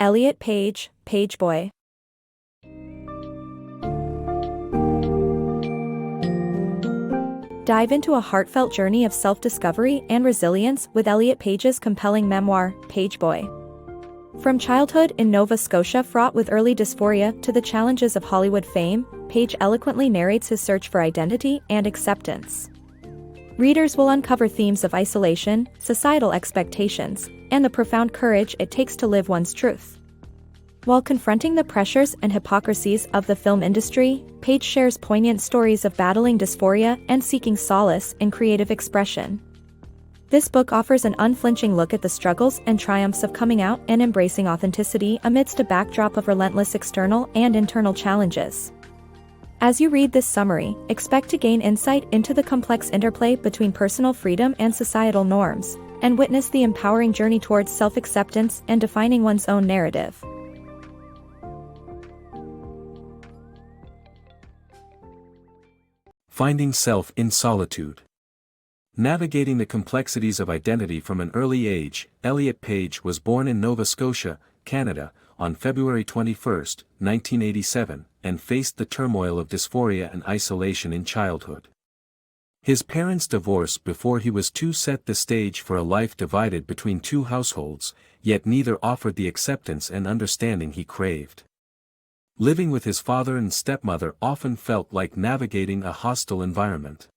Elliot Page, Pageboy. Dive into a heartfelt journey of self-discovery and resilience with Elliot Page's compelling memoir, Pageboy. From childhood in Nova Scotia fraught with early dysphoria to the challenges of Hollywood fame, Page eloquently narrates his search for identity and acceptance. Readers will uncover themes of isolation, societal expectations, and the profound courage it takes to live one's truth. While confronting the pressures and hypocrisies of the film industry, Page shares poignant stories of battling dysphoria and seeking solace in creative expression. This book offers an unflinching look at the struggles and triumphs of coming out and embracing authenticity amidst a backdrop of relentless external and internal challenges. As you read this summary, expect to gain insight into the complex interplay between personal freedom and societal norms, and witness the empowering journey towards self-acceptance and defining one's own narrative. Finding self in solitude. Navigating the complexities of identity from an early age, Elliot Page was born in Nova Scotia, Canada, on February 21, 1987, and faced the turmoil of dysphoria and isolation in childhood. His parents divorced before he was 2, set the stage for a life divided between two households, yet neither offered the acceptance and understanding he craved. Living with his father and stepmother often felt like navigating a hostile environment.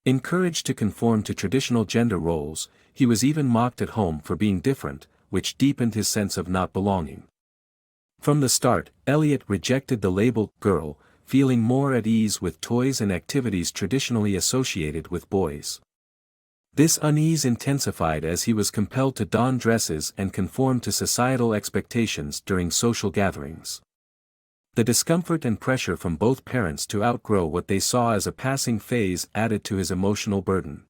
Encouraged to conform to traditional gender roles, he was even mocked at home for being different, which deepened his sense of not belonging. From the start, Elliot rejected the label "girl," feeling more at ease with toys and activities traditionally associated with boys. This unease intensified as he was compelled to don dresses and conform to societal expectations during social gatherings. The discomfort and pressure from both parents to outgrow what they saw as a passing phase added to his emotional burden.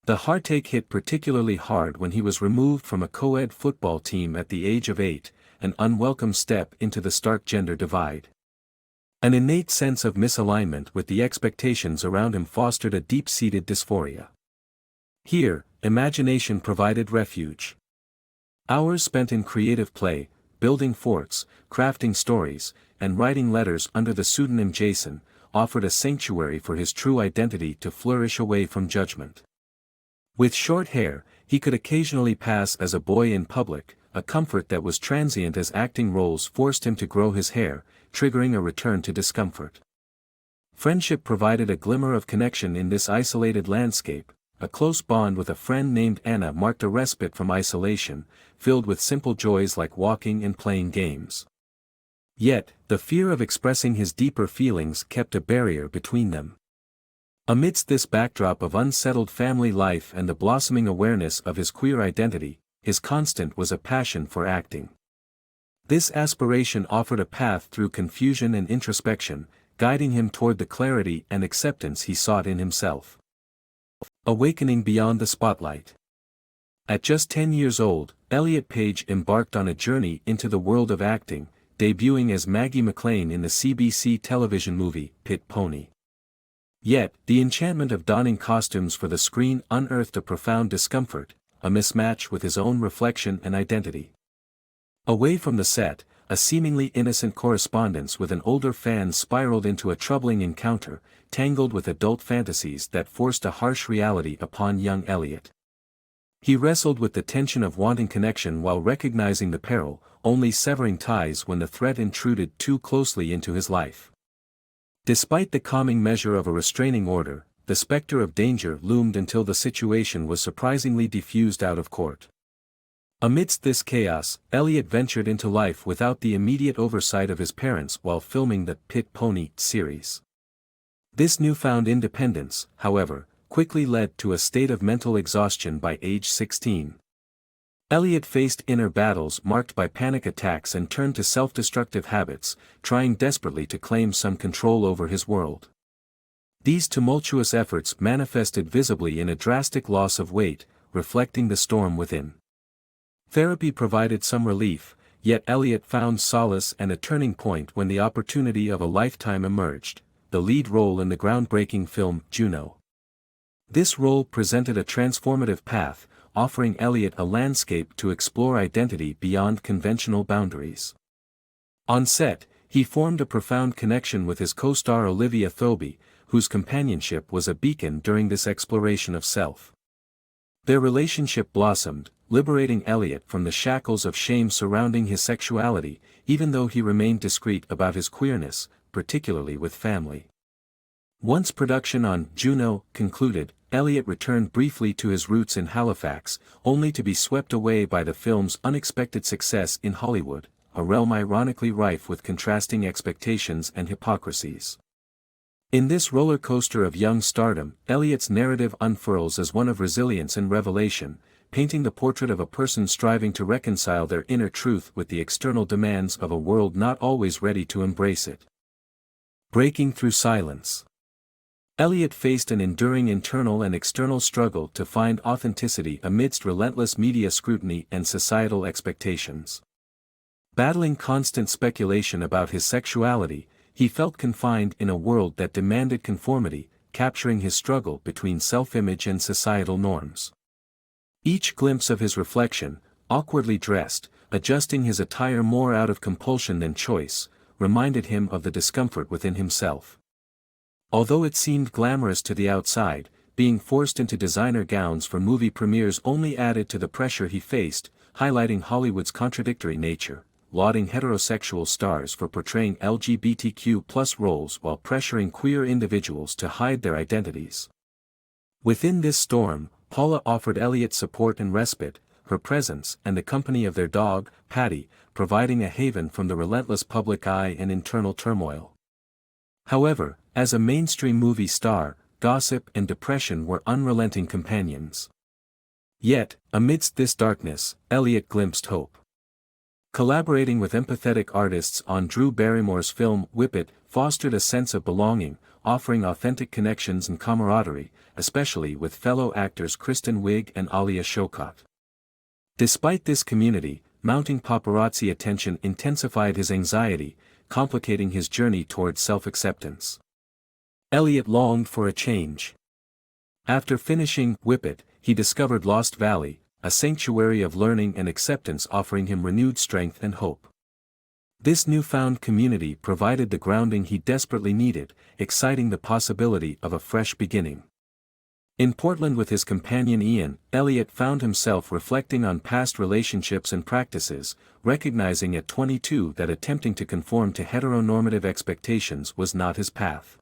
The heartache hit particularly hard when he was removed from a co-ed football team at the age of 8, an unwelcome step into the stark gender divide. An innate sense of misalignment with the expectations around him fostered a deep-seated dysphoria. Here, imagination provided refuge. Hours spent in creative play, building forts, crafting stories, and writing letters under the pseudonym Jason, offered a sanctuary for his true identity to flourish away from judgment. With short hair, he could occasionally pass as a boy in public, a comfort that was transient as acting roles forced him to grow his hair, triggering a return to discomfort. Friendship provided a glimmer of connection in this isolated landscape. A close bond with a friend named Anna marked a respite from isolation, filled with simple joys like walking and playing games. Yet, the fear of expressing his deeper feelings kept a barrier between them. Amidst this backdrop of unsettled family life and the blossoming awareness of his queer identity, his constant was a passion for acting. This aspiration offered a path through confusion and introspection, guiding him toward the clarity and acceptance he sought in himself. Awakening beyond the spotlight. At just 10 years old, Elliot Page embarked on a journey into the world of acting, debuting as Maggie McLean in the CBC television movie, Pit Pony. Yet, the enchantment of donning costumes for the screen unearthed a profound discomfort, a mismatch with his own reflection and identity. Away from the set, a seemingly innocent correspondence with an older fan spiraled into a troubling encounter, tangled with adult fantasies that forced a harsh reality upon young Elliot. He wrestled with the tension of wanting connection while recognizing the peril, only severing ties when the threat intruded too closely into his life. Despite the calming measure of a restraining order, the specter of danger loomed until the situation was surprisingly diffused out of court. Amidst this chaos, Elliot ventured into life without the immediate oversight of his parents while filming the Pit Pony series. This newfound independence, however, quickly led to a state of mental exhaustion by age 16. Elliot faced inner battles marked by panic attacks and turned to self-destructive habits, trying desperately to claim some control over his world. These tumultuous efforts manifested visibly in a drastic loss of weight, reflecting the storm within. Therapy provided some relief, yet Elliot found solace and a turning point when the opportunity of a lifetime emerged, the lead role in the groundbreaking film Juno. This role presented a transformative path, offering Elliot a landscape to explore identity beyond conventional boundaries. On set, he formed a profound connection with his co-star Olivia Thirlby, whose companionship was a beacon during this exploration of self. Their relationship blossomed, liberating Elliot from the shackles of shame surrounding his sexuality, even though he remained discreet about his queerness, particularly with family. Once production on Juno concluded, Elliot returned briefly to his roots in Halifax, only to be swept away by the film's unexpected success in Hollywood, a realm ironically rife with contrasting expectations and hypocrisies. In this roller coaster of young stardom, Elliot's narrative unfurls as one of resilience and revelation, painting the portrait of a person striving to reconcile their inner truth with the external demands of a world not always ready to embrace it. Breaking through silence. Elliot faced an enduring internal and external struggle to find authenticity amidst relentless media scrutiny and societal expectations. Battling constant speculation about his sexuality, he felt confined in a world that demanded conformity, capturing his struggle between self-image and societal norms. Each glimpse of his reflection, awkwardly dressed, adjusting his attire more out of compulsion than choice, reminded him of the discomfort within himself. Although it seemed glamorous to the outside, being forced into designer gowns for movie premieres only added to the pressure he faced, highlighting Hollywood's contradictory nature, lauding heterosexual stars for portraying LGBTQ+ roles while pressuring queer individuals to hide their identities. Within this storm, Paula offered Elliot support and respite, her presence and the company of their dog, Patty, providing a haven from the relentless public eye and internal turmoil. However, as a mainstream movie star, gossip and depression were unrelenting companions. Yet, amidst this darkness, Elliot glimpsed hope. Collaborating with empathetic artists on Drew Barrymore's film Whip It fostered a sense of belonging, offering authentic connections and camaraderie, especially with fellow actors Kristen Wiig and Alia Shawkat. Despite this community, mounting paparazzi attention intensified his anxiety, complicating his journey towards self-acceptance. Elliot longed for a change. After finishing Whip It, he discovered Lost Valley, a sanctuary of learning and acceptance offering him renewed strength and hope. This newfound community provided the grounding he desperately needed, exciting the possibility of a fresh beginning. In Portland with his companion Ian, Elliot found himself reflecting on past relationships and practices, recognizing at 22 that attempting to conform to heteronormative expectations was not his path.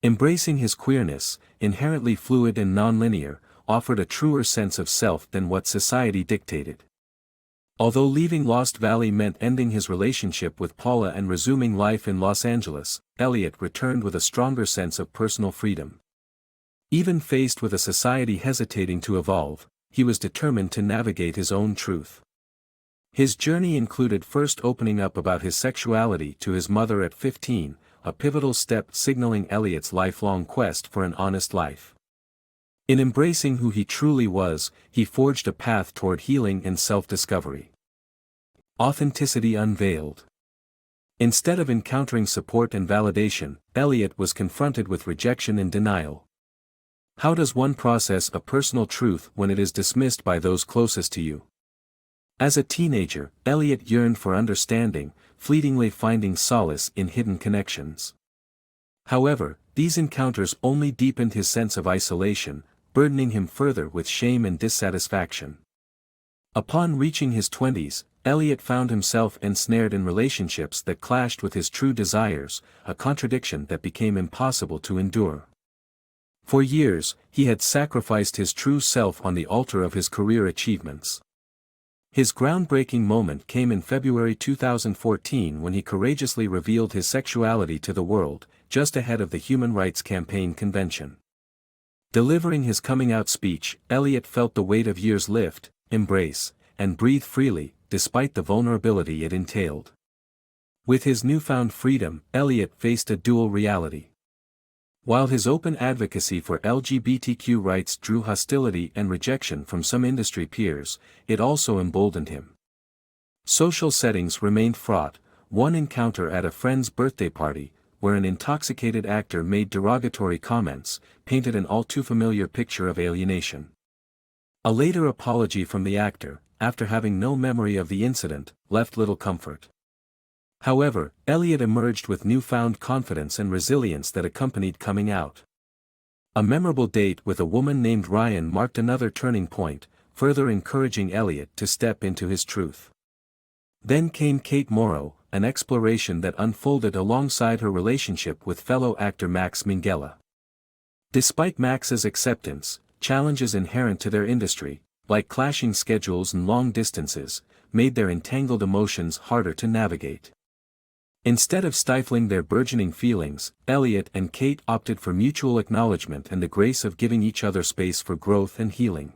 Embracing his queerness, inherently fluid and nonlinear, offered a truer sense of self than what society dictated. Although leaving Lost Valley meant ending his relationship with Paula and resuming life in Los Angeles, Elliot returned with a stronger sense of personal freedom. Even faced with a society hesitating to evolve, he was determined to navigate his own truth. His journey included first opening up about his sexuality to his mother at 15, a pivotal step signaling Elliot's lifelong quest for an honest life. In embracing who he truly was, he forged a path toward healing and self-discovery. Authenticity unveiled. Instead of encountering support and validation, Elliot was confronted with rejection and denial. How does one process a personal truth when it is dismissed by those closest to you? As a teenager, Elliot yearned for understanding, fleetingly finding solace in hidden connections. However, these encounters only deepened his sense of isolation, burdening him further with shame and dissatisfaction. Upon reaching his 20s, Elliot found himself ensnared in relationships that clashed with his true desires, a contradiction that became impossible to endure. For years, he had sacrificed his true self on the altar of his career achievements. His groundbreaking moment came in February 2014 when he courageously revealed his sexuality to the world, just ahead of the Human Rights Campaign convention. Delivering his coming-out speech, Elliot felt the weight of years lift, embrace, and breathe freely, despite the vulnerability it entailed. With his newfound freedom, Elliot faced a dual reality. While his open advocacy for LGBTQ rights drew hostility and rejection from some industry peers, it also emboldened him. Social settings remained fraught, one encounter at a friend's birthday party, where an intoxicated actor made derogatory comments, painted an all-too-familiar picture of alienation. A later apology from the actor, after having no memory of the incident, left little comfort. However, Elliot emerged with newfound confidence and resilience that accompanied coming out. A memorable date with a woman named Ryan marked another turning point, further encouraging Elliot to step into his truth. Then came Kate Morrow, an exploration that unfolded alongside her relationship with fellow actor Max Minghella. Despite Max's acceptance, challenges inherent to their industry, like clashing schedules and long distances, made their entangled emotions harder to navigate. Instead of stifling their burgeoning feelings, Elliot and Kate opted for mutual acknowledgement and the grace of giving each other space for growth and healing.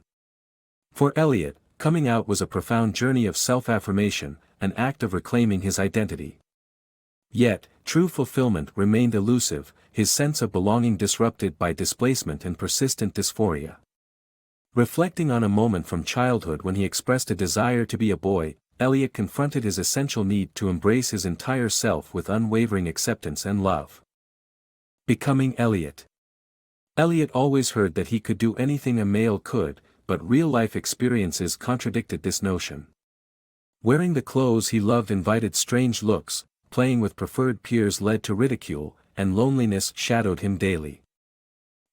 For Elliot, coming out was a profound journey of self-affirmation, an act of reclaiming his identity. Yet, true fulfillment remained elusive, his sense of belonging disrupted by displacement and persistent dysphoria. Reflecting on a moment from childhood when he expressed a desire to be a boy, Elliot confronted his essential need to embrace his entire self with unwavering acceptance and love. Becoming Elliot. Elliot always heard that he could do anything a male could, but real-life experiences contradicted this notion. Wearing the clothes he loved invited strange looks, playing with preferred peers led to ridicule, and loneliness shadowed him daily.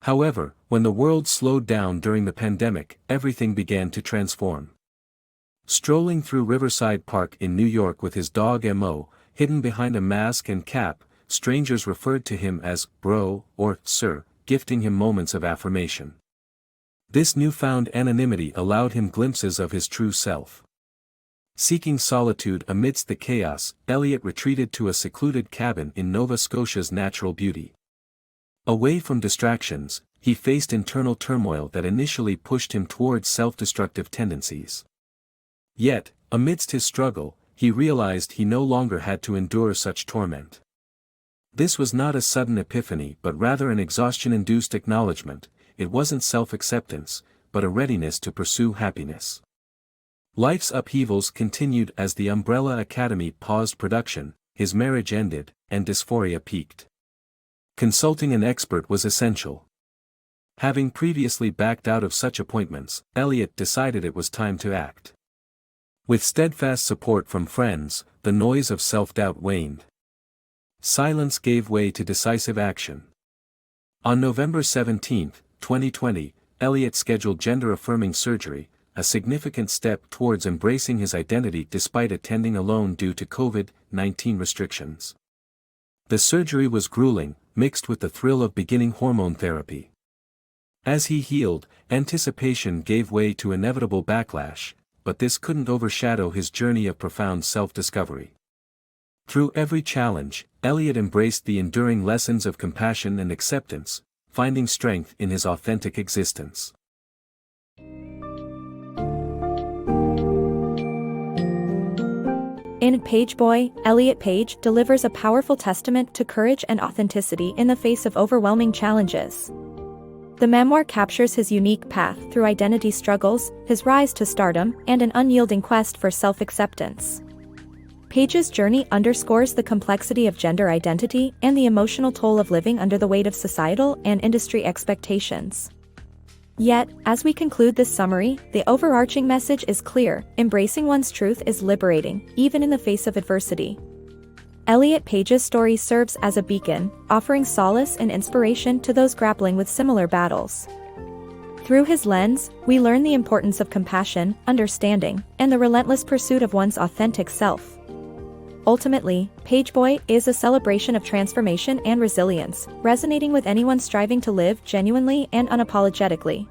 However, when the world slowed down during the pandemic, everything began to transform. Strolling through Riverside Park in New York with his dog Mo, hidden behind a mask and cap, strangers referred to him as bro or sir, gifting him moments of affirmation. This newfound anonymity allowed him glimpses of his true self. Seeking solitude amidst the chaos, Elliot retreated to a secluded cabin in Nova Scotia's natural beauty. Away from distractions, he faced internal turmoil that initially pushed him towards self-destructive tendencies. Yet, amidst his struggle, he realized he no longer had to endure such torment. This was not a sudden epiphany but rather an exhaustion-induced acknowledgement. It wasn't self-acceptance, but a readiness to pursue happiness. Life's upheavals continued as the Umbrella Academy paused production, his marriage ended, and dysphoria peaked. Consulting an expert was essential. Having previously backed out of such appointments, Elliot decided it was time to act. With steadfast support from friends, the noise of self-doubt waned. Silence gave way to decisive action. On November 17, 2020, Elliot scheduled gender-affirming surgery, a significant step towards embracing his identity despite attending alone due to COVID-19 restrictions. The surgery was grueling, mixed with the thrill of beginning hormone therapy. As he healed, anticipation gave way to inevitable backlash, but this couldn't overshadow his journey of profound self-discovery. Through every challenge, Elliot embraced the enduring lessons of compassion and acceptance, finding strength in his authentic existence. In Pageboy, Elliot Page delivers a powerful testament to courage and authenticity in the face of overwhelming challenges. The memoir captures his unique path through identity struggles, his rise to stardom, and an unyielding quest for self-acceptance. Page's journey underscores the complexity of gender identity and the emotional toll of living under the weight of societal and industry expectations. Yet, as we conclude this summary, the overarching message is clear: embracing one's truth is liberating, even in the face of adversity. Elliot Page's story serves as a beacon, offering solace and inspiration to those grappling with similar battles. Through his lens, we learn the importance of compassion, understanding, and the relentless pursuit of one's authentic self. Ultimately, Pageboy is a celebration of transformation and resilience, resonating with anyone striving to live genuinely and unapologetically.